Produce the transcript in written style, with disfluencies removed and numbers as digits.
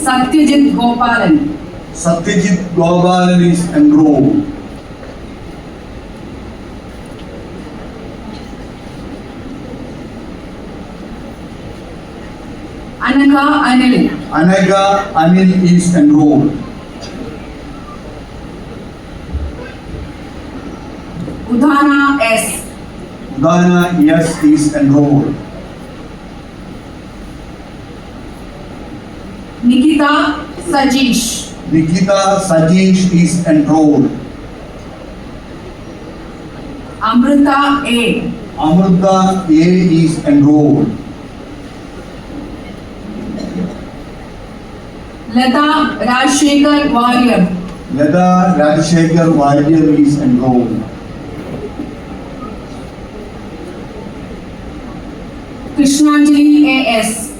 Satyajit Gopalan. Satyajit Gopalan is enrolled. Anaga Anil. Anaga Anil is enrolled. Udhana S. Udana yes is enrolled. Nikita Sajish. Nikita Sajish is enrolled. Amrita A. Amrita A is enrolled. Lata Rajshekar Warrior. Leda Rajshekar Warrior is enrolled. Krishnanjali A.S.